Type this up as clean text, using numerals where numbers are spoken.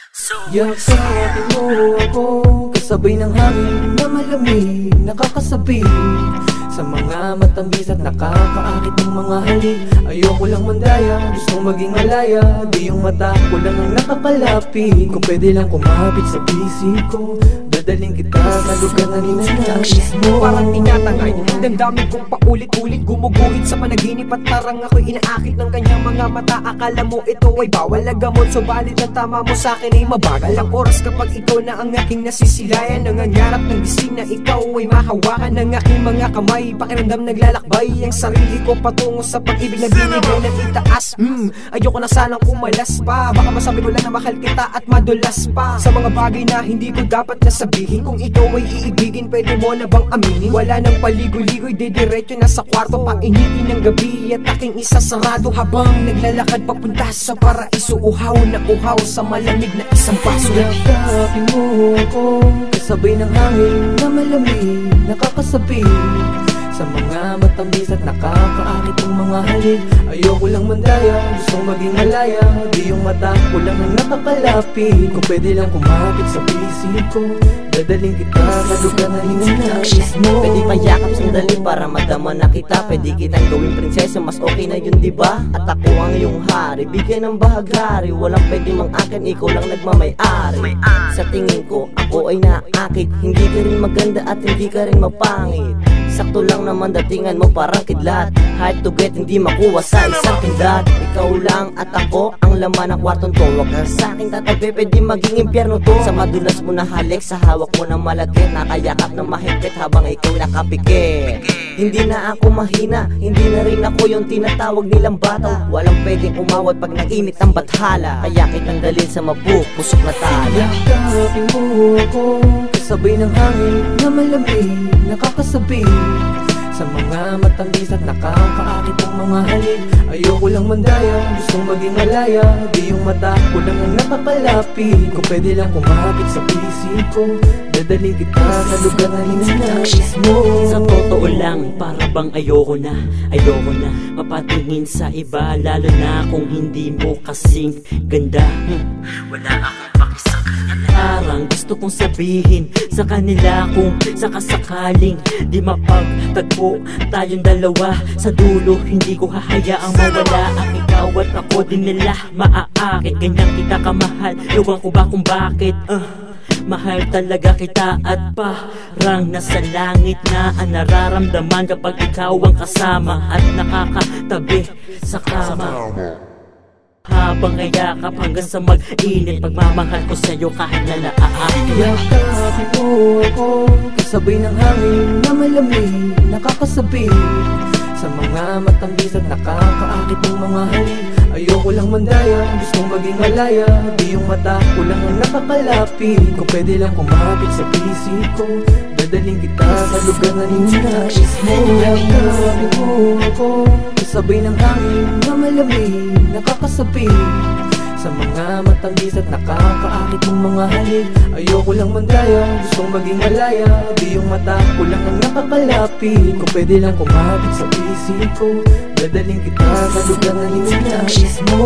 Yakapin mo ako, kasabay ng hangin na malamig, nakakasabi sa mga matamis at nakakaakit ng mga halik. Ayoko lang mandaya, gusto maging malaya, di yung mata ko lang ang nakakalapit. Kung pwede lang kumapit sa pisik ko, dadaling kita sa lugar na ninanais mo. Parang tinatangay, damdamin kong paulit-ulit, gumuguhit sa panaginip at parang ako'y inaakit ng kanyang mga mata. Akala mo ito ay bawal na gamot, subalit ang tama mo sa'kin ay mabagal ang oras kapag ikaw na ang aking nasisilayan. Nangangarap ng gising na ikaw ay mahawakan ng aking mga kamay. Pakiramdam naglalakbay ang sarili ko patungo sa pag-ibig na binigay ng itaas. Ayoko na sanang kumalas pa, baka masabi ko lang na mahal kita at madulas pa sa mga bagay na hindi ko dapat nasabihin. Kung ikaw ay iibigin, pwede mo na bang aminin? Wala nang paligoy-ligoy, didiretso na sa kwarto, painitin ng gabi at aking isasarado. Habang naglalakad papunta sa paraiso, uhaw na uhaw sa malamig na isang baso. Yakapin mo ako, kasabay ng hangin na malamig, nakakasabi sa mga matamis at nakakaakit ng mga halik. Ayoko lang mandaya, gusto maging malaya, di yung mata ko lang ang nakakalapit. Kung pwede lang kumapit sa pisik ko, dadaling kita sa lugar na ninanais mo. Pwede payakap sandali para madama na kita, pwede kitang gawing prinsesa, mas okay na yun diba? At ako ang iyong hari, bigyan ng bahaghari, walang pwede mang akin, ikaw lang nagmamay-ari. Sa tingin ko, ako ay naakit, hindi ka rin maganda at hindi ka rin mapangit. Sakto lang naman datingan mo parang kidlat, hard to get, hindi makuha sa isang kindat. Ikaw lang at ako ang laman ng kwartong to, wag ka sa'kin tatabi, pwede maging impyerno to. Sa madulas mo na halik, sa hawak mo na malagkit, nakayakap na mahigpit habang ikaw nakapikit. Hindi na ako mahina, hindi na rin ako yung tinatawag nilang bata. Walang pwedeng umawat pag nainit ang bathala, kaya kitang dalhin sa mapupusok na tala. Yakapin mo ako, kasabay ng hangin na malamig, nakakasabi sa mga matamis at nakakaakit ng mga halik. Ayoko lang mandaya, gusto maging malaya, di yung mata ko lang ang nakakalapit. Kung pwede lang kumapit sa pisik ko, dadaling kita sa lugar na ninanais mo. Sa totoo lang, para bang ayoko na mapatingin sa iba, lalo na kung hindi mo kasing ganda. Wala akong pakisang parang gusto kong sabihin sa kanila, kung sakasakaling di mapagtagpo tayong dalawa sa dulo, hindi ko hahayaang mawala ang ikaw at ako, din nila maaakit. Ganyan kita kamahal, ewan ko ba kung bakit. Mahal talaga kita at parang nasa langit na ang nararamdaman kapag ikaw ang kasama at nakakatabi sa kama. Habang ayakap hanggang sa mag-init, pagmamahal ko sa'yo kahit na naaakit. Yakapin mo ako, kasabay ng hangin na malamig, nakakasabi sa mga matamis at nakakaakit ng mga halik. Ayoko lang mandaya, gusto maging malaya, di yung mata ko lang ang nakakalapit. Kung pwede lang kumapit sa pisik ko, dadaling kita sa lugar na ninanais mo. Yakapin mo ako, kasabay ng hangin na malamig, nakakasabi sa mga matamis at nakakaakit ng mga halik. Ayoko lang mandaya, gusto maging malaya, di yung mata ko lang ang nakakalapit. Kung pwede lang kumapit sa pisik ko, dadaling kita sa lugar na ninanais mo.